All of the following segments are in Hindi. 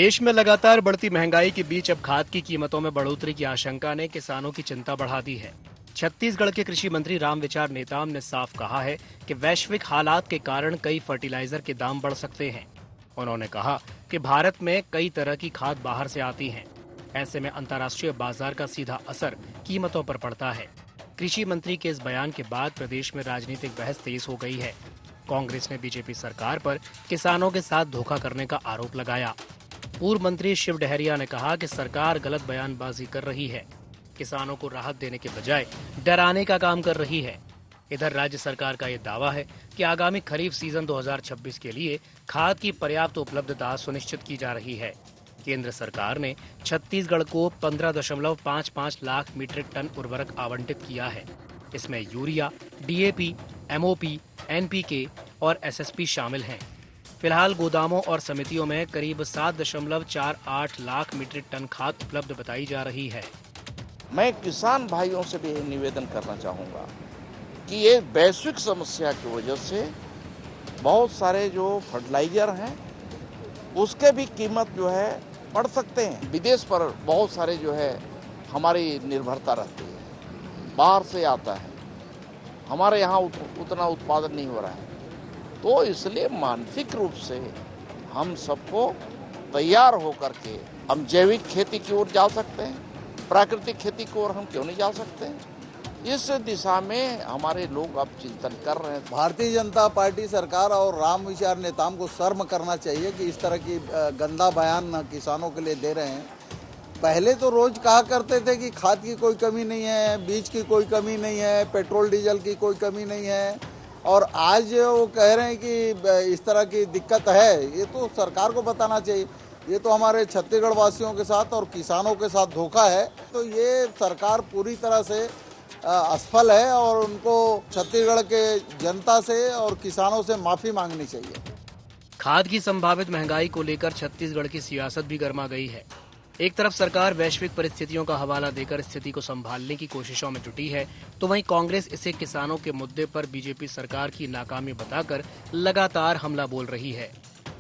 देश में लगातार बढ़ती महंगाई के बीच अब खाद की कीमतों में बढ़ोतरी की आशंका ने किसानों की चिंता बढ़ा दी है। छत्तीसगढ़ के कृषि मंत्री रामविचार नेताम ने साफ कहा है कि वैश्विक हालात के कारण कई फर्टिलाइजर के दाम बढ़ सकते हैं। उन्होंने कहा कि भारत में कई तरह की खाद बाहर से आती हैं। ऐसे में अंतर्राष्ट्रीय बाजार का सीधा असर कीमतों पर पड़ता है। कृषि मंत्री के इस बयान के बाद प्रदेश में राजनीतिक बहस तेज हो गई है। कांग्रेस ने बीजेपी सरकार पर किसानों के साथ धोखा करने का आरोप लगाया। पूर्व मंत्री शिव डहरिया ने कहा कि सरकार गलत बयानबाजी कर रही है, किसानों को राहत देने के बजाय डराने का काम कर रही है। इधर राज्य सरकार का ये दावा है कि आगामी खरीफ सीजन 2026 के लिए खाद की पर्याप्त उपलब्धता सुनिश्चित की जा रही है। केंद्र सरकार ने छत्तीसगढ़ को 15.55 लाख मीट्रिक टन उर्वरक आवंटित किया है। इसमें यूरिया, डीएपी, एमओपी, एनपीके और एसएसपी शामिल हैं। फिलहाल गोदामों और समितियों में करीब 7.48 लाख मीट्रिक टन खाद उपलब्ध बताई जा रही है। मैं किसान भाइयों से भी निवेदन करना चाहूँगा कि ये वैश्विक समस्या की वजह से बहुत सारे जो फर्टिलाइजर हैं उसके भी कीमत जो है बढ़ सकते हैं। विदेश पर बहुत सारे जो है हमारी निर्भरता रहती है, बाहर से आता है, हमारे यहाँ उतना उत्पादन नहीं हो रहा है। तो इसलिए मानसिक रूप से हम सबको तैयार होकर के हम जैविक खेती की ओर जा सकते हैं, प्राकृतिक खेती की ओर हम क्यों नहीं जा सकते हैं। इस दिशा में हमारे लोग अब चिंतन कर रहे हैं। भारतीय जनता पार्टी सरकार और रामविचार नेताम को शर्म करना चाहिए कि इस तरह की गंदा बयान किसानों के लिए दे रहे हैं। पहले तो रोज कहा करते थे कि खाद की कोई कमी नहीं है, बीज की कोई कमी नहीं है, पेट्रोल डीजल की कोई कमी नहीं है, और आज वो कह रहे हैं कि इस तरह की दिक्कत है। ये तो सरकार को बताना चाहिए। ये तो हमारे छत्तीसगढ़ वासियों के साथ और किसानों के साथ धोखा है। तो ये सरकार पूरी तरह से असफल है और उनको छत्तीसगढ़ के जनता से और किसानों से माफी मांगनी चाहिए। खाद की संभावित महंगाई को लेकर छत्तीसगढ़ की सियासत भी गर्मा गई है। एक तरफ सरकार वैश्विक परिस्थितियों का हवाला देकर स्थिति को संभालने की कोशिशों में जुटी है, तो वहीं कांग्रेस इसे किसानों के मुद्दे पर बीजेपी सरकार की नाकामी बताकर लगातार हमला बोल रही है।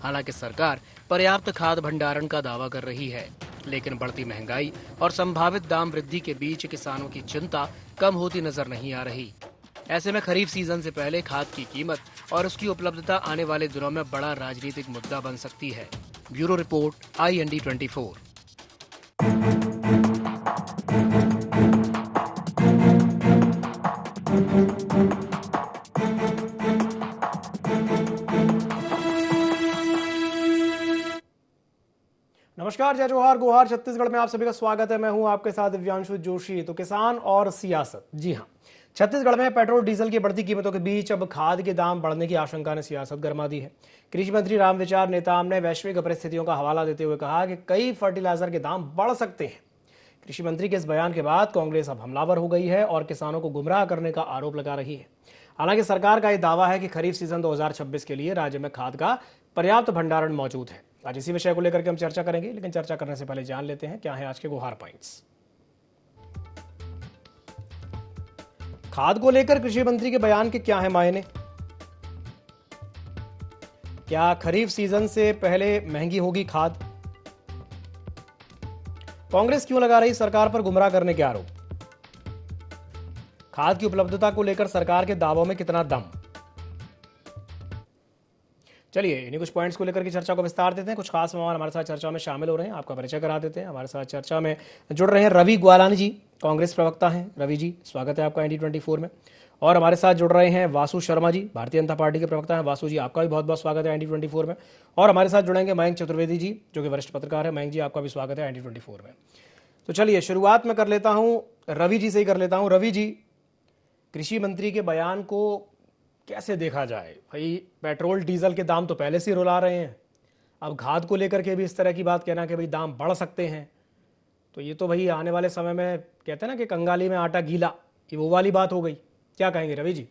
हालांकि सरकार पर्याप्त खाद भंडारण का दावा कर रही है, लेकिन बढ़ती महंगाई और संभावित दाम वृद्धि के बीच किसानों की चिंता कम होती नजर नहीं आ रही। ऐसे में खरीफ सीजन से पहले खाद की कीमत और उसकी उपलब्धता आने वाले दिनों में बड़ा राजनीतिक मुद्दा बन सकती है। Bureau report, IND 24। नमस्कार, जय जोहार, गोहार। छत्तीसगढ़ में आप सभी का स्वागत है। मैं हूं आपके साथ दिव्यांशु जोशी। तो किसान और सियासत, जी हां, छत्तीसगढ़ में पेट्रोल डीजल की बढ़ती कीमतों के बीच अब खाद के दाम बढ़ने की आशंका ने सियासत गरमा दी है। कृषि मंत्री रामविचार नेताम ने वैश्विक परिस्थितियों का हवाला देते हुए कहा कि कई फर्टिलाइजर के दाम बढ़ सकते हैं। कृषि मंत्री के इस बयान के बाद कांग्रेस अब हमलावर हो गई है और किसानों को गुमराह करने का आरोप लगा रही है। हालांकि सरकार का यह दावा है कि खरीफ सीजन 2026 के लिए राज्य में खाद का पर्याप्त भंडारण मौजूद है। आज इसी विषय को लेकर के हम चर्चा करेंगे, लेकिन चर्चा करने से पहले जान लेते हैं क्या है आज के गुहार पॉइंट्स। खाद को लेकर कृषि मंत्री के बयान के क्या है मायने? क्या खरीफ सीजन से पहले महंगी होगी खाद? कांग्रेस क्यों लगा रही सरकार पर गुमराह करने के आरोप? खाद की उपलब्धता को लेकर सरकार के दावों में कितना दम? चलिए इन्हीं कुछ पॉइंट्स को लेकर की चर्चा को विस्तार देते हैं। कुछ खास मेहमान हमारे साथ चर्चा में शामिल हो रहे हैं, आपका परिचय करा देते हैं। हमारे साथ चर्चा में जुड़ रहे हैं रवि ग्वालानी जी, कांग्रेस प्रवक्ता हैं। रवि जी, स्वागत है आपका IND 24 में। और हमारे साथ जुड़ रहे हैं वासु शर्मा जी, भारतीय जनता पार्टी के प्रवक्ता हैं। वासु जी, आपका भी बहुत बहुत स्वागत है IND 24 में। और हमारे साथ जुड़ेंगे मयंक चतुर्वेदी जी, जो कि वरिष्ठ पत्रकार है। मयंक जी, आपका भी स्वागत है IND 24 में। तो चलिए शुरुआत में कर लेता हूँ, रवि जी से ही कर लेता हूँ। रवि जी, कृषि मंत्री के बयान को कैसे देखा जाए? भाई पेट्रोल डीजल के दाम तो पहले से ही रुला रहे हैं, अब खाद को लेकर के भी इस तरह की बात कहना कि भाई दाम बढ़ सकते हैं, तो ये तो भाई आने वाले समय में कहते हैं ना कि कंगाली में आटा गीला, ये वो वाली बात हो गई। क्या कहेंगे रवि जी?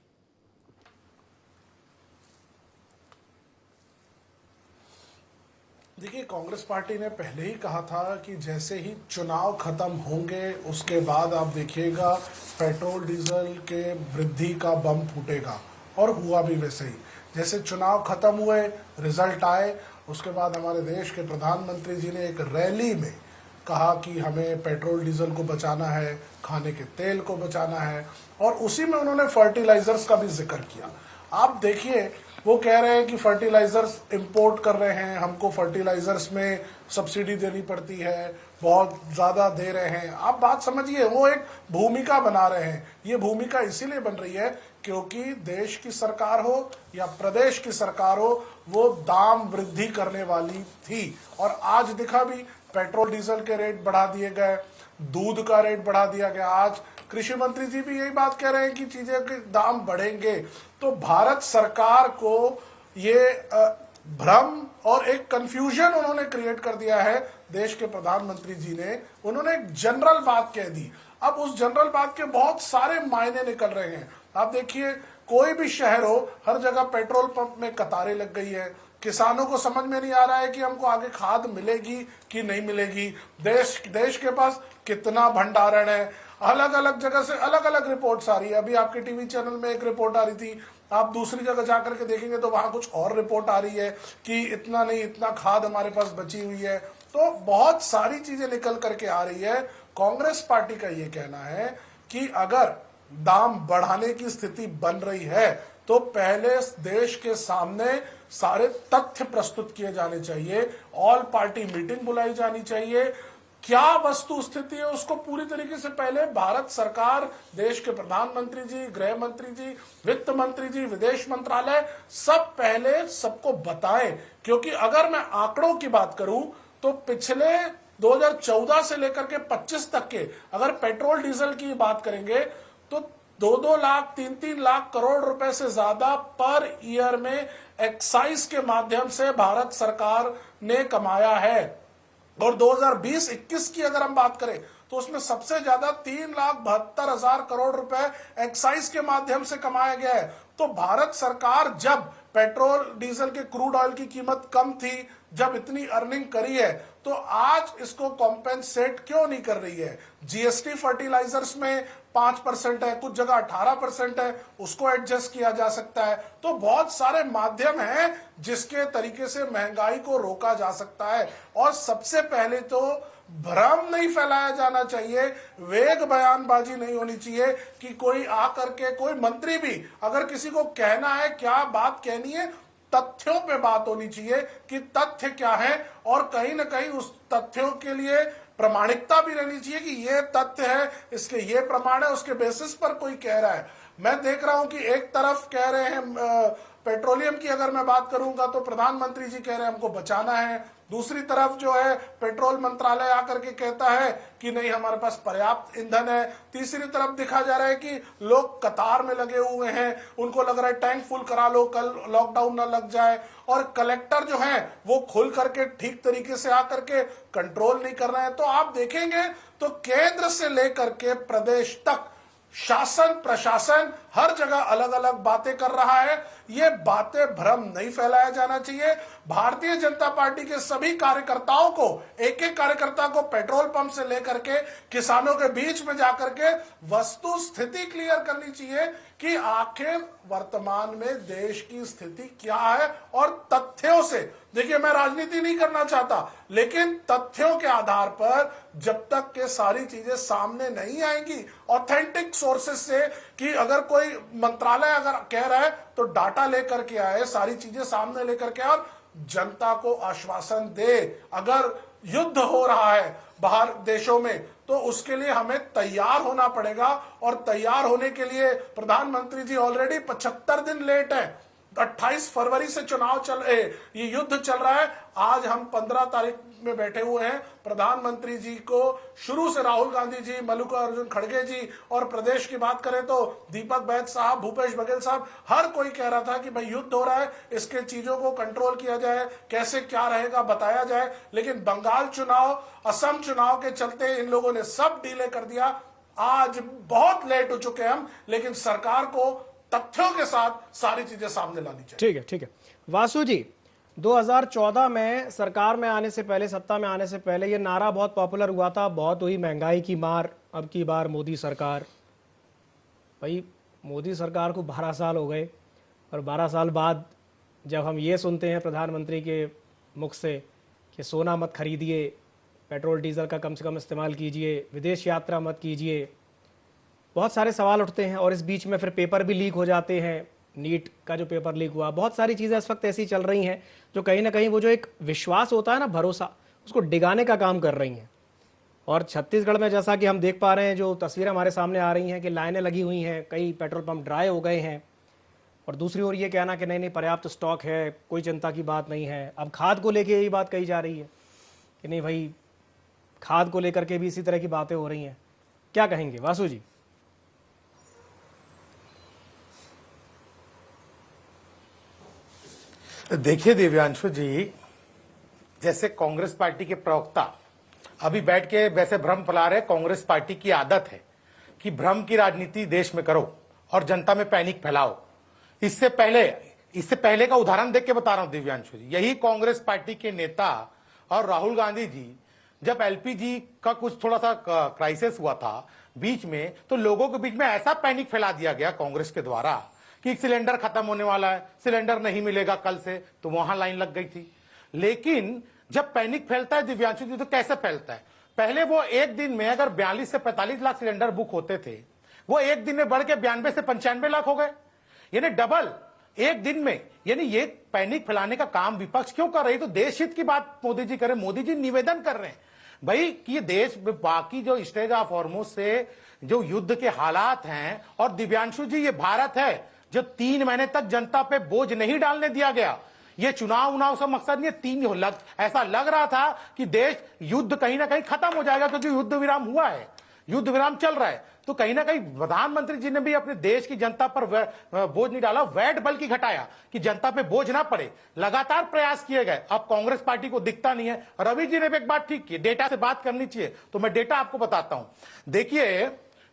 देखिए, कांग्रेस पार्टी ने पहले ही कहा था कि जैसे ही चुनाव खत्म होंगे उसके बाद आप देखिएगा पेट्रोल डीजल के वृद्धि का बम फूटेगा, और हुआ भी वैसे ही। जैसे चुनाव खत्म हुए, रिजल्ट आए उसके बाद हमारे देश के प्रधानमंत्री जी ने एक रैली में कहा कि हमें पेट्रोल डीजल को बचाना है, खाने के तेल को बचाना है, और उसी में उन्होंने फर्टिलाइजर्स का भी जिक्र किया। आप देखिए, वो कह रहे हैं कि फर्टिलाइजर्स इंपोर्ट कर रहे हैं, हमको फर्टिलाइजर्स में सब्सिडी देनी पड़ती है, बहुत ज़्यादा दे रहे हैं। आप बात समझिए, वो एक भूमिका बना रहे हैं। ये भूमिका इसीलिए बन रही है क्योंकि देश की सरकार हो या प्रदेश की सरकार हो, वो दाम वृद्धि करने वाली थी, और आज दिखा भी, पेट्रोल डीजल के रेट बढ़ा दिए गए, दूध का रेट बढ़ा दिया गया। आज कृषि मंत्री जी भी यही बात कह रहे हैं कि चीजें के दाम बढ़ेंगे। तो भारत सरकार को ये भ्रम और एक कंफ्यूजन उन्होंने क्रिएट कर दिया है। देश के प्रधानमंत्री जी ने, उन्होंने एक जनरल बात कह दी। अब उस जनरल बात के बहुत सारे मायने निकल रहे हैं। आप देखिए, कोई भी शहर हो, हर जगह पेट्रोल पंप में कतारें लग गई है। किसानों को समझ में नहीं आ रहा है कि हमको आगे खाद मिलेगी कि नहीं मिलेगी। देश के पास कितना भंडारण है, अलग अलग जगह से अलग अलग रिपोर्ट्स आ रही है। अभी आपके टीवी चैनल में एक रिपोर्ट आ रही थी, आप दूसरी जगह जाकर के देखेंगे तो वहां कुछ और रिपोर्ट आ रही है कि इतना नहीं, इतना खाद हमारे पास बची हुई है। तो बहुत सारी चीजें निकल करके आ रही है। कांग्रेस पार्टी का ये कहना है कि अगर दाम बढ़ाने की स्थिति बन रही है तो पहले देश के सामने सारे तथ्य प्रस्तुत किए जाने चाहिए, ऑल पार्टी मीटिंग बुलाई जानी चाहिए, क्या वस्तु स्थिति है उसको पूरी तरीके से पहले भारत सरकार, देश के प्रधानमंत्री जी, गृह मंत्री जी, वित्त मंत्री जी, विदेश मंत्रालय, सब पहले सबको बताएं। क्योंकि अगर मैं आंकड़ों की बात करूं तो पिछले 2014 से लेकर के 25 तक के अगर पेट्रोल डीजल की बात करेंगे तो 2-2 लाख 3-3 लाख करोड़ रुपए से ज्यादा पर ईयर में एक्साइज के माध्यम से भारत सरकार ने कमाया है। और 2020-21 की अगर हम बात करें तो उसमें सबसे ज्यादा 3,72,000 करोड़ रुपए एक्साइज के माध्यम से कमाया गया है। तो भारत सरकार जब पेट्रोल डीजल के क्रूड ऑयल की कीमत कम थी, जब इतनी अर्निंग करी है, तो आज इसको कॉम्पेंसेट क्यों नहीं कर रही है? जीएसटी फर्टिलाइजर्स में 5% है, कुछ जगह 18% है, उसको एडजस्ट किया जा सकता है। तो बहुत सारे माध्यम हैं जिसके तरीके से महंगाई को रोका जा सकता है। और सबसे पहले तो भ्रम नहीं फैलाया जाना चाहिए, वेग बयानबाजी नहीं होनी चाहिए कि कोई आकर के, कोई मंत्री भी अगर किसी को कहना है क्या बात कहनी है, तथ्यों पे बात होनी चाहिए कि तथ्य क्या है, और कहीं ना कहीं उस तथ्यों के लिए प्रामाणिकता भी रहनी चाहिए कि ये तथ्य है, इसके ये प्रमाण है, उसके बेसिस पर कोई कह रहा है। मैं देख रहा हूं कि एक तरफ कह रहे हैं पेट्रोलियम की अगर मैं बात करूंगा तो प्रधानमंत्री जी कह रहे हैं हमको बचाना है, दूसरी तरफ जो है पेट्रोल मंत्रालय आकर के कहता है कि नहीं हमारे पास पर्याप्त ईंधन है, तीसरी तरफ दिखा जा रहा है कि लोग कतार में लगे हुए हैं, उनको लग रहा है टैंक फुल करा लो, कल लॉकडाउन ना लग जाए, और कलेक्टर जो है वो खुल करके ठीक तरीके से आकर के कंट्रोल नहीं कर रहे हैं। तो आप देखेंगे तो केंद्र से लेकर के प्रदेश तक शासन प्रशासन हर जगह अलग अलग बातें कर रहा है। ये बातें भ्रम नहीं फैलाया जाना चाहिए। भारतीय जनता पार्टी के सभी कार्यकर्ताओं को, एक एक कार्यकर्ता को पेट्रोल पंप से लेकर के किसानों के बीच में जाकर के वस्तु स्थिति क्लियर करनी चाहिए कि आखिर वर्तमान में देश की स्थिति क्या है, और तथ्यों से, देखिए मैं राजनीति नहीं करना चाहता, लेकिन तथ्यों के आधार पर जब तक के सारी चीजें सामने नहीं आएंगी ऑथेंटिक सोर्सेस से, कि अगर कोई मंत्रालय अगर कह रहा है तो डाटा लेकर के आए, सारी चीजें सामने लेकर के आए और जनता को आश्वासन दे। अगर युद्ध हो रहा है बाहर देशों में तो उसके लिए हमें तैयार होना पड़ेगा, और तैयार होने के लिए प्रधानमंत्री जी ऑलरेडी 75 दिन लेट है। 28 फरवरी से चुनाव ये युद्ध चल रहा है। आज हम 15 तारीख में बैठे हुए हैं। प्रधानमंत्री जी को शुरू से राहुल गांधी जी, मल्लिकार्जुन खड़गे जी, और प्रदेश की बात करें तो दीपक बैद साहब, भूपेश बघेल साहब, हर कोई कह रहा था कि भाई युद्ध हो रहा है, इसके चीजों को कंट्रोल किया जाए, कैसे क्या रहेगा बताया जाए। लेकिन बंगाल चुनाव, असम चुनाव के चलते इन लोगों ने सब डीले कर दिया। आज बहुत लेट हो चुके हैं हम, लेकिन सरकार को तथ्यों के साथ सारी चीजें सामने लानी चाहिए। ठीक है वासु जी, 2014 में सरकार में आने से पहले, सत्ता में आने से पहले ये नारा बहुत पॉपुलर हुआ था, बहुत हुई महंगाई की मार, अब की बार मोदी सरकार। भाई मोदी सरकार को 12 साल हो गए, और 12 साल बाद जब हम ये सुनते हैं प्रधानमंत्री के मुख से कि सोना मत खरीदिए, पेट्रोल डीजल का कम से कम इस्तेमाल कीजिए, विदेश यात्रा मत कीजिए। बहुत सारे सवाल उठते हैं और इस बीच में फिर पेपर भी लीक हो जाते हैं। नीट का जो पेपर लीक हुआ, बहुत सारी चीज़ें इस वक्त ऐसी चल रही हैं जो कहीं ना कहीं वो जो एक विश्वास होता है ना, भरोसा, उसको डिगाने का काम कर रही हैं। और छत्तीसगढ़ में जैसा कि हम देख पा रहे हैं, जो तस्वीरें हमारे सामने आ रही हैं कि लाइनें लगी हुई हैं, कई पेट्रोल पंप ड्राई हो गए हैं। और दूसरी ओर ये कहना कि नहीं नहीं पर्याप्त स्टॉक है, कोई चिंता की बात नहीं है। अब खाद को लेके यही बात कही जा रही है कि नहीं भाई, खाद को लेकर के भी इसी तरह की बातें हो रही हैं। क्या कहेंगे वासु जी? देखिए दिव्यांशु जी, जैसे कांग्रेस पार्टी के प्रवक्ता अभी बैठ के वैसे भ्रम फैला रहे, कांग्रेस पार्टी की आदत है कि भ्रम की राजनीति देश में करो और जनता में पैनिक फैलाओ। इससे पहले का उदाहरण देख के बता रहा हूं दिव्यांशु जी। यही कांग्रेस पार्टी के नेता और राहुल गांधी जी, जब एलपीजी का कुछ थोड़ा सा क्राइसिस हुआ था बीच में, तो लोगों के बीच में ऐसा पैनिक फैला दिया गया कांग्रेस के द्वारा कि सिलेंडर खत्म होने वाला है, सिलेंडर नहीं मिलेगा कल से, तो वहां लाइन लग गई थी। लेकिन जब पैनिक फैलता है दिव्यांशु जी, तो कैसे फैलता है? पहले वो एक दिन में अगर 42 से 45 लाख सिलेंडर बुक होते थे, वो एक दिन में बढ़ के 92 से 95 लाख हो गए, यानी डबल एक दिन में। यानी ये पैनिक फैलाने का काम विपक्ष क्यों कर रही है? तो देश हित की बात मोदी जी करें। मोदी जी निवेदन कर रहे हैं भाई कि ये देश में बाकी जो स्टेज ऑफ हॉर्मोज से जो युद्ध के हालात हैं, और दिव्यांशु जी ये भारत है जो 3 महीने तक जनता पे बोझ नहीं डालने दिया गया। ये चुनाव का मकसद नहीं, ऐसा लग रहा था कि देश युद्ध कहीं ना कहीं खत्म हो जाएगा, क्योंकि युद्ध विराम हुआ है, युद्ध विराम चल रहा है। तो कहीं ना कहीं प्रधानमंत्री जी ने भी अपने देश की जनता पर बोझ नहीं डाला, वैट बल्कि घटाया कि जनता पे बोझ ना पड़े। लगातार प्रयास किए गए। अब कांग्रेस पार्टी को दिखता नहीं है। रवि जी ने भी एक बात ठीक की, डेटा से बात करनी चाहिए, तो मैं डेटा आपको बताता हूं। देखिए,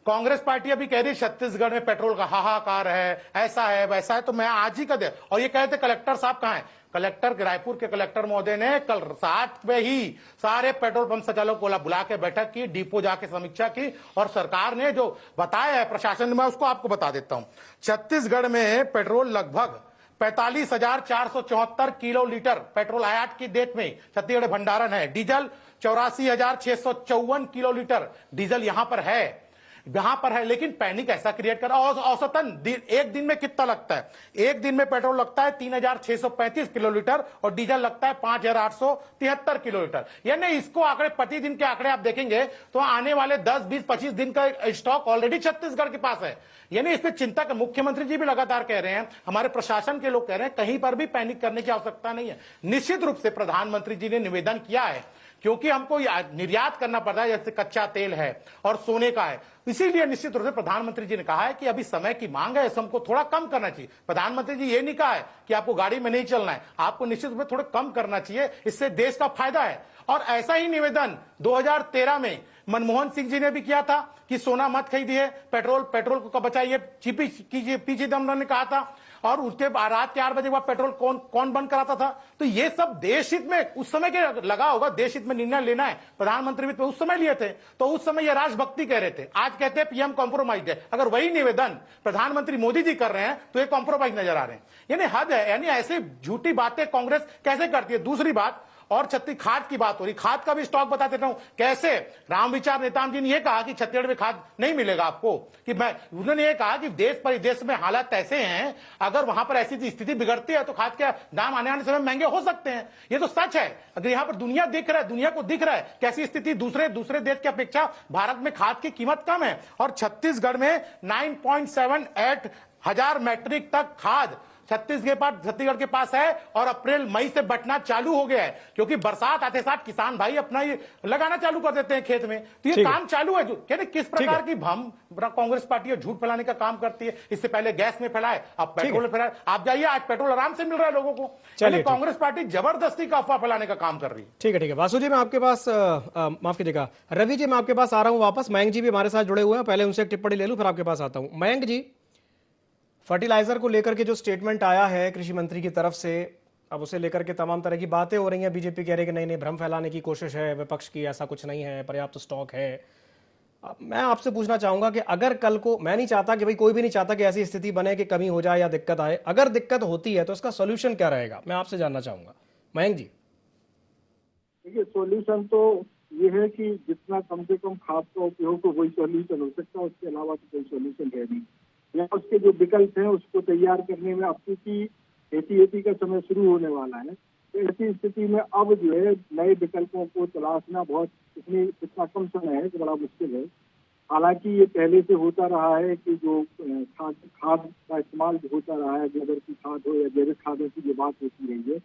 कांग्रेस पार्टी अभी कह रही छत्तीसगढ़ में पेट्रोल का हाहाकार है, ऐसा है वैसा है। तो मैं आज ही कर दे, और ये कहते कलेक्टर साहब कहां है? कलेक्टर रायपुर के कलेक्टर महोदय ने कल 7 में ही सारे पेट्रोल पंप संचालकों को बुला के बैठक की, डिपो जाके समीक्षा की, और सरकार ने जो बताया है प्रशासन ने, मैं उसको आपको बता देता हूं। छत्तीसगढ़ में पेट्रोल लगभग 45,474 किलो लीटर पेट्रोल आयात की डेट में छत्तीसगढ़ भंडारण है। डीजल 84,654 किलो लीटर डीजल यहां पर है। लेकिन पैनिक ऐसा क्रिएट करा। औसतन एक दिन में कितना लगता है? एक दिन में पेट्रोल लगता है 3,635 किलो लीटर और डीजल लगता है 5,873 किलो लीटर। यानी इसको आंकड़े, प्रतिदिन के आंकड़े आप देखेंगे तो आने वाले 10, 20, 25 दिन का स्टॉक ऑलरेडी छत्तीसगढ़ के पास है। यानी इस पर चिंता का मुख्यमंत्री जी भी लगातार कह रहे हैं, हमारे प्रशासन के लोग कह रहे हैं, कहीं पर भी पैनिक करने की आवश्यकता नहीं है। निश्चित रूप से प्रधानमंत्री जी ने निवेदन किया है, क्योंकि हमको निर्यात करना पड़ता है, जैसे कच्चा तेल है और सोने का है। इसीलिए निश्चित रूप से प्रधानमंत्री जी ने कहा है कि अभी समय की मांग है, हमको थोड़ा कम करना चाहिए। प्रधानमंत्री जी ये नहीं कहा है कि आपको गाड़ी में नहीं चलना है, आपको निश्चित रूप से थोड़ा कम करना चाहिए, इससे देश का फायदा है। और ऐसा ही निवेदन 2013 में मनमोहन सिंह जी ने भी किया था कि सोना मत खरीदिए, पेट्रोल को बचाइए, पी चिदम्बरम ने कहा था। और उसके रात के 8 बजे बाद पेट्रोल कौन बंद कराता था? तो ये सब देश हित में उस समय के लगा होगा, देश हित में निर्णय लेना है। प्रधानमंत्री भी उस समय लिए थे, तो उस समय ये राष्ट्रभक्ति कह रहे थे। आज कहते हैं पीएम कॉम्प्रोमाइज है। अगर वही निवेदन प्रधानमंत्री मोदी जी कर रहे हैं तो ये कॉम्प्रोमाइज नजर आ रहे हैं। यानी हद है। यानी ऐसी झूठी बातें कांग्रेस कैसे करती है? दूसरी बात, और खाद की बात हो रही, खाद का भी स्टॉक बता देता हूं कैसे। राम विचार नेताम जी ने यह कहा कि छत्तीसगढ़ में खाद नहीं मिलेगा आपको, कि उन्होंने ये कहा कि देश परिदेश में हालात ऐसे हैं, अगर वहां पर ऐसी स्थिति बिगड़ती है तो खाद के दाम आने वाले समय महंगे हो सकते हैं। ये तो सच है। अगर यहां पर दुनिया को दिख रहा है कैसी स्थिति, दूसरे देश की अपेक्षा भारत में खाद की कीमत कम है। और छत्तीसगढ़ में 9.78 हजार मैट्रिक तक खाद छत्तीसगढ़ के पास है, और अप्रैल मई से बंटना चालू हो गया है, क्योंकि बरसात आते साथ किसान भाई अपना ये लगाना चालू कर देते हैं खेत में। तो ये काम चालू है। यानी किस प्रकार की भ्रम कांग्रेस पार्टी झूठ फैलाने का काम करती है। इससे पहले गैस में फैलाए, अब पेट्रोल में फैलाए। आप जाइए, आज पेट्रोल आराम से मिल रहा है लोगों को। कांग्रेस पार्टी जबरदस्ती का अफवाह फैलाने का काम कर रही है। ठीक है। वासु जी, मैं आपके पास माफ कीजिएगा, रवि जी मैं आपके पास आ रहा हूं वापस। मयंक जी भी हमारे साथ जुड़े हुए हैं, पहले उनसे एक टिप्पणी ले लूं फिर आपके पास आता हूं। मयंक जी, फर्टिलाइजर को लेकर के जो स्टेटमेंट आया है कृषि मंत्री की तरफ से, अब उसे लेकर के तमाम तरह की बातें हो रही हैं। बीजेपी कह रही है कि नहीं भ्रम फैलाने की कोशिश है विपक्ष की, ऐसा कुछ नहीं है, पर्याप्त स्टॉक है। मैं आपसे पूछना चाहूंगा कि अगर कल को, मैं नहीं चाहता कि भाई कोई भी नहीं चाहता कि ऐसी स्थिति बने कि कमी हो जाए या दिक्कत आए, अगर दिक्कत होती है तो इसका सोल्यूशन क्या रहेगा, मैं आपसे जानना चाहूंगा। मयंक जी। देखिए सॉल्यूशन तो ये है कि जितना कम से कम खाद का उपयोग हो वही सॉल्यूशन हो सकता है, उसके अलावा तो कोई सॉल्यूशन है नहीं। या उसके जो विकल्प हैं उसको तैयार करने में, अब क्योंकि खेती का समय शुरू होने वाला है, तो ऐसी स्थिति में अब जो है नए विकल्पों को तलाशना बहुत इतना कम समय है कि बड़ा मुश्किल है। हालांकि ये पहले से होता रहा है कि जो खाद का इस्तेमाल होता रहा है, गोबर की खाद हो या जैविक खादों की जो बात होती रही है,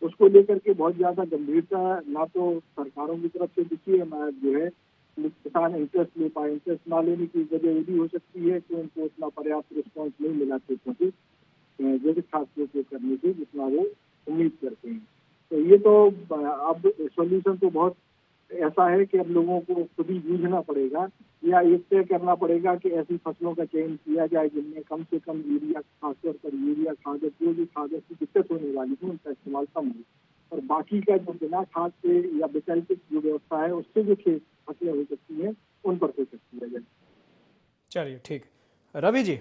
उसको लेकर के बहुत ज्यादा गंभीरता ना तो सरकारों की तरफ से दिखी है, ना जो है किसान इंटरेस्ट ले पाए। इंटरेस्ट ना लेने की वजह ये भी हो सकती है कि उनको उतना पर्याप्त रिस्पॉन्स नहीं मिला खेतों से जैविक खाद के उपयोग करने से जितना वो उम्मीद करते हैं। तो ये तो अब सॉल्यूशन तो बहुत ऐसा है कि अब लोगों को खुद ही जूझना पड़ेगा या ये तय करना पड़ेगा कि ऐसी फसलों का चयन किया जाए जिनमें कम से कम यूरिया, खासतौर पर यूरिया खाद, जो भी खादों की दिक्कत होने वाली है उनका इस्तेमाल कम हो, और बाकी का जो बिना खाद से या वैकल्पिक जो व्यवस्था है उससे जो फसलें हो सकती हैं उन पर फोकस किया जाए। चलिए ठीक। रवि जी,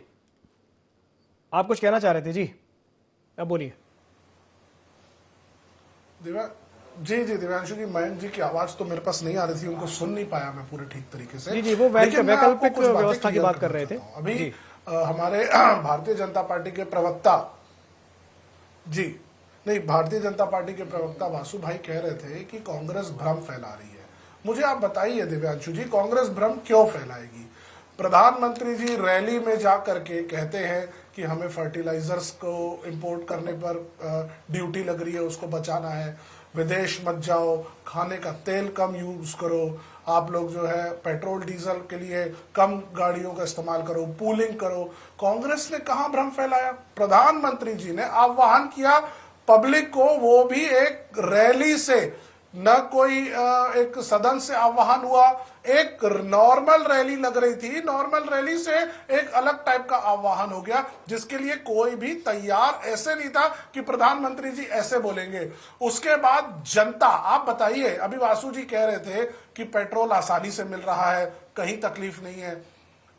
आप कुछ कहना चाह रहे थे जी, अब बोलिए। जी दिव्यांशु जी, मयंक जी की आवाज तो मेरे पास नहीं आ रही थी, उनको सुन नहीं पाया मैं पूरे ठीक तरीके से। जी वो वैकल्पिक व्यवस्था की बात कर रहे थे। अभी हमारे भारतीय जनता पार्टी के प्रवक्ता भारतीय जनता पार्टी के प्रवक्ता वासु भाई कह रहे थे कि कांग्रेस भ्रम फैला रही है। मुझे आप बताइए दिव्यांशु जी, कांग्रेस भ्रम क्यों फैलाएगी? प्रधानमंत्री जी रैली में जा करके कहते हैं कि हमें फर्टिलाइजर्स को इंपोर्ट करने पर ड्यूटी लग रही है, उसको बचाना है, विदेश मत जाओ, खाने का तेल कम यूज करो, आप लोग जो है पेट्रोल डीजल के लिए कम गाड़ियों का इस्तेमाल करो, पूलिंग करो। कांग्रेस ने कहां भ्रम फैलाया? प्रधानमंत्री जी ने आह्वान किया पब्लिक को, वो भी एक रैली से, न कोई एक सदन से आह्वान हुआ, एक नॉर्मल रैली लग रही थी, नॉर्मल रैली से एक अलग टाइप का आह्वान हो गया जिसके लिए कोई भी तैयार ऐसे नहीं था कि प्रधानमंत्री जी ऐसे बोलेंगे। उसके बाद जनता, आप बताइए, अभी वासु जी कह रहे थे कि पेट्रोल आसानी से मिल रहा है, कहीं तकलीफ नहीं है।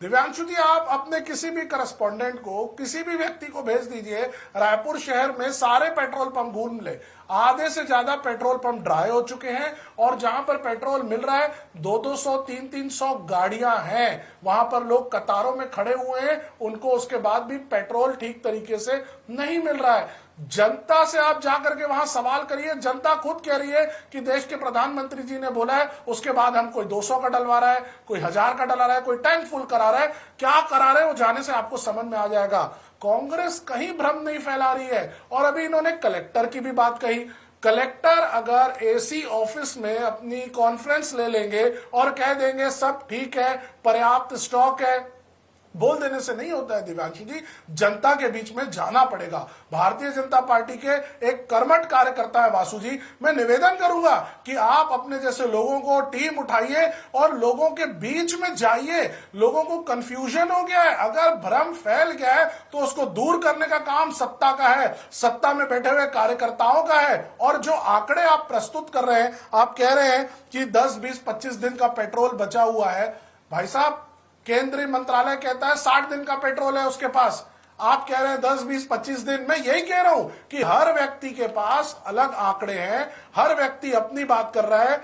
दिव्यांशु जी, आप अपने किसी भी करस्पॉन्डेंट को, किसी भी व्यक्ति को भेज दीजिए, रायपुर शहर में सारे पेट्रोल पंप घूम ले, आधे से ज्यादा पेट्रोल पंप ड्राई हो चुके हैं और जहां पर पेट्रोल मिल रहा है 200-200, 300-300 गाड़ियां हैं, वहां पर लोग कतारों में खड़े हुए हैं, उनको उसके बाद भी पेट्रोल ठीक तरीके से नहीं मिल रहा है। जनता से आप जाकर के वहां सवाल करिए, जनता खुद कह रही है कि देश के प्रधानमंत्री जी ने बोला है, उसके बाद हम कोई 200 का डलवा रहा है, कोई 1000 का डला रहा है, कोई टैंक फुल करा रहा है, क्या करा रहे हैं वो जाने से आपको समझ में आ जाएगा। कांग्रेस कहीं भ्रम नहीं फैला रही है। और अभी इन्होंने कलेक्टर की भी बात कही। कलेक्टर अगर एसी ऑफिस में अपनी कॉन्फ्रेंस ले लेंगे और कह देंगे सब ठीक है, पर्याप्त स्टॉक है, बोल देने से नहीं होता है दिव्यांशु जी, जनता के बीच में जाना पड़ेगा। भारतीय जनता पार्टी के एक कर्मठ कार्यकर्ता है वासु जी, मैं निवेदन करूंगा कि आप अपने जैसे लोगों को टीम उठाइए और लोगों के बीच में जाइए। लोगों को कंफ्यूजन हो गया है, अगर भ्रम फैल गया है तो उसको दूर करने का काम सत्ता का है, सत्ता में बैठे हुए कार्यकर्ताओं का है। और जो आंकड़े आप प्रस्तुत कर रहे हैं, आप कह रहे हैं कि 10, 20, 25 दिन का पेट्रोल बचा हुआ है। भाई साहब, केंद्रीय मंत्रालय कहता है 60 दिन का पेट्रोल है उसके पास, आप कह रहे हैं 10, 20, 25 दिन। मैं यही कह रहा हूं कि हर व्यक्ति के पास अलग आंकड़े हैं, हर व्यक्ति अपनी बात कर रहा है।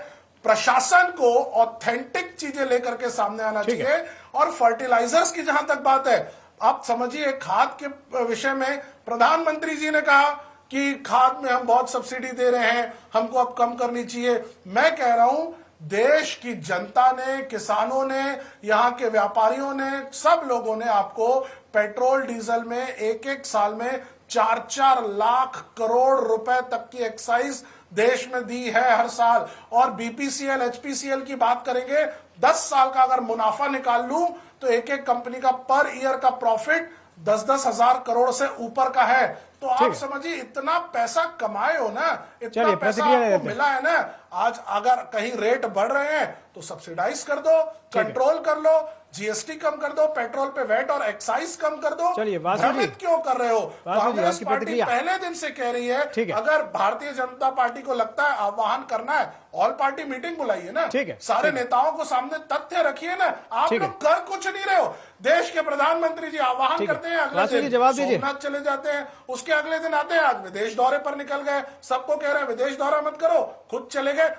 प्रशासन को ऑथेंटिक चीजें लेकर के सामने आना चाहिए। और फर्टिलाइजर्स की जहां तक बात है, आप समझिए, खाद के विषय में प्रधानमंत्री जी ने कहा कि खाद में हम बहुत सब्सिडी दे रहे हैं, हमको अब कम करनी चाहिए। मैं कह रहा हूं देश की जनता ने, किसानों ने, यहाँ के व्यापारियों ने, सब लोगों ने आपको पेट्रोल डीजल में एक साल में 4-4 लाख करोड़ रुपए तक की एक्साइज देश में दी है हर साल। और बीपीसीएल, एचपीसीएल की बात करेंगे, 10 साल का अगर मुनाफा निकाल लूं तो एक कंपनी का पर ईयर का प्रॉफिट 10-10 हजार करोड़ से ऊपर का है। तो आप समझिए, इतना पैसा कमाए हो ना, इतना पैसा आपको मिला है ना, आज अगर कहीं रेट बढ़ रहे हैं तो सब्सिडाइज कर दो, कंट्रोल कर लो, जीएसटी कम कर दो, पेट्रोल पे वैट और एक्साइज कम कर दो। भ्रमित क्यों कर रहे हो? कांग्रेस पार्टी पहले दिन से कह रही है, अगर भारतीय जनता पार्टी को लगता है आह्वान करना है, ऑल पार्टी मीटिंग बुलाइए ना, सारे नेताओं को सामने तथ्य रखिए ना। आप लोग कर कुछ नहीं रहे हो। देश के प्रधानमंत्री जी आह्वान करते हैं, अगले दिन सोमनाथ चले जाते हैं, उसके अगले दिन आते हैं, आज विदेश दौरे पर निकल गए, सबको कह रहे हैं विदेश दौरा मत करो, खुद चले गए।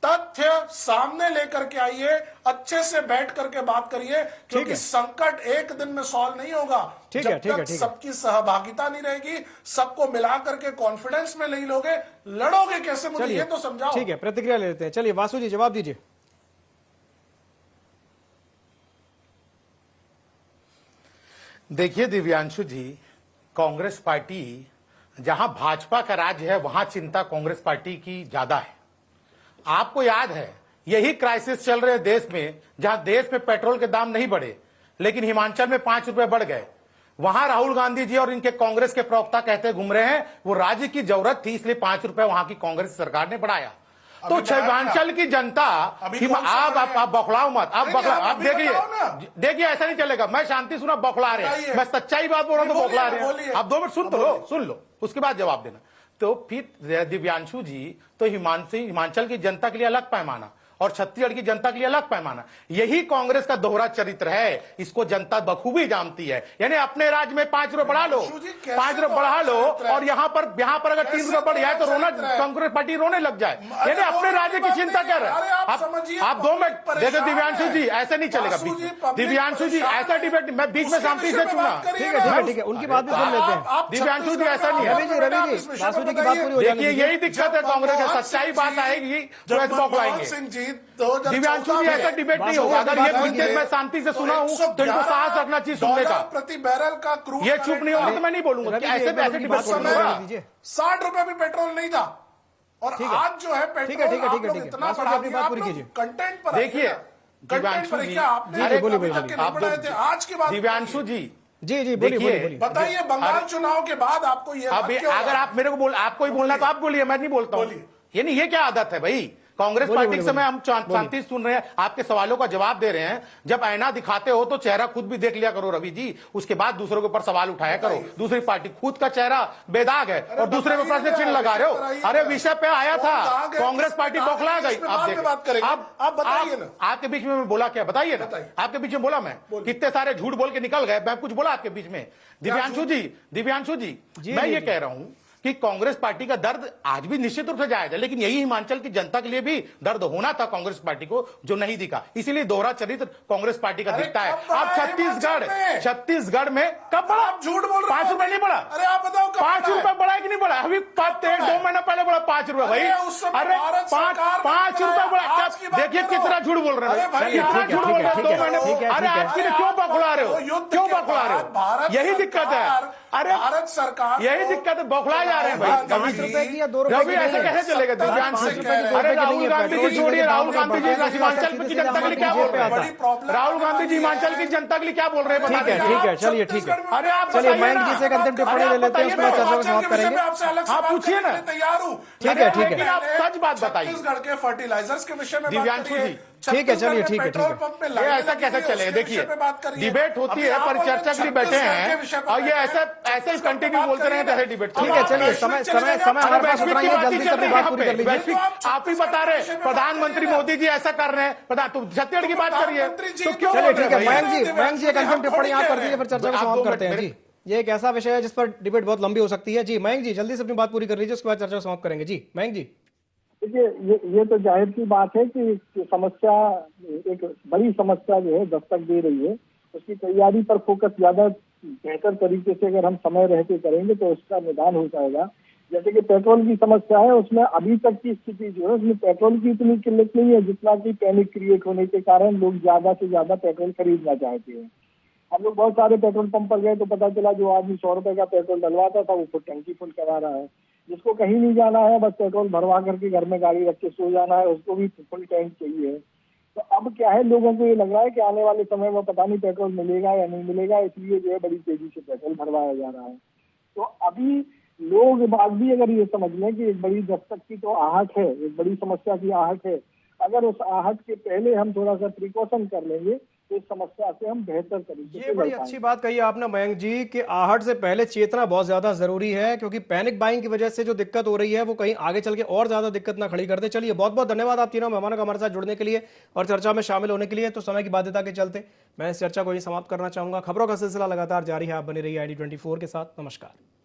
तथ्य सामने लेकर के आइए, अच्छे से बैठ करके बात करिए, क्योंकि संकट एक दिन में सॉल्व नहीं होगा जब तक सबकी सहभागिता नहीं रहेगी, सबको मिला करके कॉन्फिडेंस में नहीं लोगे, लड़ोगे कैसे, मुझे ये तो समझाओ। ठीक है, प्रतिक्रिया ले लेते हैं। चलिए वासु जी जवाब दीजिए। देखिए दिव्यांशु जी, कांग्रेस पार्टी जहां भाजपा का राज है वहां चिंता कांग्रेस पार्टी की ज्यादा है। आपको याद है यही क्राइसिस चल रहे देश में, जहां देश में पेट्रोल के दाम नहीं बढ़े लेकिन हिमाचल में 5 रुपए बढ़ गए। वहां राहुल गांधी जी और इनके कांग्रेस के प्रवक्ता कहते घूम रहे हैं वो राज्य की जरूरत थी इसलिए 5 रुपए वहां की कांग्रेस सरकार ने बढ़ाया। तो हिमाचल की जनता, आप बौखलाओ मत, आप देखिए ऐसा नहीं चलेगा। मैं शांति सुना, बौखला रहे हैं, मैं सच्चाई बात बोल रहा हूं तो बौखला रहे हैं। आप 2 मिनट सुन लो उसके बाद जवाब देना। तो फिर दिव्यांशु जी, तो हिमाचल की जनता के लिए अलग पैमाना और छत्तीसगढ़ की जनता के लिए अलग पैमाना, यही कांग्रेस का दोहरा चरित्र है। इसको जनता बखूबी जानती है। यानी अपने राज्य में 5 रुपए बढ़ा लो, 5 रुपए बढ़ा लो, और यहाँ पर अगर 3 रुपए बढ़ जाए तो कांग्रेस पार्टी रोने लग जाए। यानी अपने राज्य की चिंता कर रहे हैं आप। 2 मिनट देखो दिव्यांशु जी, ऐसे नहीं चलेगा। दिव्यांशु जी ऐसा डिबेट मैं बीच में शांति से चुना। ठीक है, उनकी बात भी सुन लेते हैं। दिव्यांशु जी ऐसा नहीं है। रवि जी, वासु जी की बात पूरी हो जाएगी। देखिए यही दिक्कत है कांग्रेस की, सच्चाई बात आएगी तो बौखलाएंगे। दिव्यांशु जी ऐसा डिबेट नहीं होगा। अगर ये मुद्दे मैं शांति से सुना हूं तो इनको साहस रखना चाहिए सुनने का। प्रति बैरल का क्रूड, ये चुप नहीं होगा तो मैं नहीं बोलूंगा। ऐसे डिबेट 60 रुपए भी पेट्रोल नहीं था, और आज जो है पेट्रोल आप लोग इतना बढ़ा दिया। आप लोग कंटेंट पर देखिए दिव्यांशु जी, आज की बात दिव्यांशु जी जी बोलिए बताइए, बंगाल चुनाव के बाद आपको ये अगर आप मेरे को आपको ही बोलना तो आप बोलिए, मैं नहीं बोलता हूँ। यानी ये क्या आदत है भाई कांग्रेस पार्टी के समय? हम शांति सुन रहे हैं, आपके सवालों का जवाब दे रहे हैं। जब आईना दिखाते हो तो चेहरा खुद भी देख लिया करो रवि जी, उसके बाद दूसरों के ऊपर सवाल उठाया करो। दूसरी पार्टी खुद का चेहरा बेदाग है और दूसरे पे प्रश्न चिन्ह लगा रहे हो। अरे विषय पे आया था, कांग्रेस पार्टी बौखला गई। आप बताइए ना, आपके बीच में बोला क्या? बताइए ना, आपके बीच में बोला मैं कितने सारे झूठ बोल के निकल गए। मैं कुछ बोला आपके बीच में? दिव्यांशु जी मैं ये कह रहा हूं कि कांग्रेस पार्टी का दर्द आज भी निश्चित रूप से जायज है, लेकिन यही हिमाचल की जनता के लिए भी दर्द होना था कांग्रेस पार्टी को, जो नहीं दिखा। इसीलिए दोहरा चरित्र कांग्रेस पार्टी का दिखता है। अब छत्तीसगढ़ में कब बढ़ा? आप झूठ बोल रहे हैं। 5 रुपए नहीं बढ़ा। अरे आप बताओ 5 रुपए बढ़ा कि नहीं बढ़ा? अभी 2 महीना पहले बढ़ा 5 रुपए भाई। अरे 5 रुपए बढ़ा। देखिए कितना झूठ बोल रहे हैं, कितना झूठ बोल रहे हैं 2 महीने। अरे आज के लिए क्यों बौखला रहे हो? क्यों बौखला रहे हो? यही दिक्कत है। अरे भारत सरकार, यही दिक्कत है, बौखला जा रहे हैं भाई। 5 रुपए की या 2 रुपए की ऐसे कैसे चलेगा? दिव्यांशु, अरे राहुल गांधी जी छोड़िए, राहुल गांधी जी हिमाचल की जनता के लिए क्या बोल रहे हैं? राहुल गांधी जी हिमाचल की जनता के लिए क्या बोल रहे हैं? ठीक है, चलिए ठीक है। अरे आप चलिए मयंक जी से एक अंतिम टिप्पणी ले लेते हैं, उसके बाद चर्चा को समाप्त करेंगे। आप पूछिए ना, तैयार हूँ। ठीक है आप सच बात बताइए। छत्तीसगढ़ के फर्टिलाइजर्स के विषय में दिव्यांशु जी ठीक है, चलिए ठीक है। ऐसा कैसे चलेगा? देखिए डिबेट होती है, परिचर्चा के लिए बैठे हैं और ये ऐसे कंटिन्यू बोलते रहे तो डिबेट। ठीक है, चलिए समय हमारे पास उतना ही है, जल्दी से अपनी बात पूरी कर लीजिए। आप ही बता रहे प्रधानमंत्री मोदी जी ऐसा कर रहे हैं, तुम छत्तीसगढ़ की बात करिए तो क्यों? चलिए ठीक है, मयंक जी एक अंतिम टिप्पणी आप कर दीजिए, फिर चर्चा को समाप्त करते हैं। जी ये एक ऐसा विषय है जिस पर डिबेट बहुत लंबी हो सकती है। जी मयंक जी जल्दी से अपनी बात पूरी कर लीजिए, उसके बाद चर्चा को समाप्त करेंगे। जी मयंक जी। देखिए ये तो जाहिर सी बात है कि समस्या, एक बड़ी समस्या जो है दस्तक दे रही है, उसकी तैयारी पर फोकस ज्यादा बेहतर तरीके से अगर हम समय रहते करेंगे तो उसका निदान हो जाएगा। जैसे कि पेट्रोल की समस्या है, उसमें अभी तक की स्थिति जो है उसमें पेट्रोल की इतनी किल्लत नहीं है जितना कि पैनिक क्रिएट होने के कारण लोग ज्यादा से ज्यादा पेट्रोल खरीदना चाहते हैं। हम लोग बहुत सारे पेट्रोल पंप पर गए तो पता चला जो आदमी 100 रुपए का पेट्रोल डलवाता था वो खुद टंकी फुल करा रहा है। जिसको कहीं नहीं जाना है, बस पेट्रोल भरवा करके घर में गाड़ी रख के सो जाना है, उसको भी फुल टैंक चाहिए। तो अब क्या है, लोगों को ये लग रहा है कि आने वाले समय में पता नहीं पेट्रोल मिलेगा या नहीं मिलेगा, इसलिए जो है बड़ी तेजी से पेट्रोल भरवाया जा रहा है। तो अभी लोग बात भी अगर ये समझ लें कि एक बड़ी दस्तक की तो आहट है, एक बड़ी समस्या की आहट है, अगर उस आहट के पहले हम थोड़ा सा प्रिकॉशन कर लेंगे तो इस समस्या से हम बेहतर तरीके से। ये बड़ी अच्छी बात कही आपने मयंक जी कि आहट से पहले चेतना बहुत ज्यादा जरूरी है, क्योंकि पैनिक बाइंग की वजह से जो दिक्कत हो रही है वो कहीं आगे चल के और ज्यादा दिक्कत ना खड़ी कर दे। चलिए बहुत बहुत धन्यवाद आप तीनों मेहमानों का हमारे साथ जुड़ने के लिए और चर्चा में शामिल होने के लिए। तो समय की बाध्यता के चलते मैं इस चर्चा को यही समाप्त करना चाहूंगा। खबरों का सिलसिला लगातार जारी है, आप बने रहिए ID24 के साथ। नमस्कार।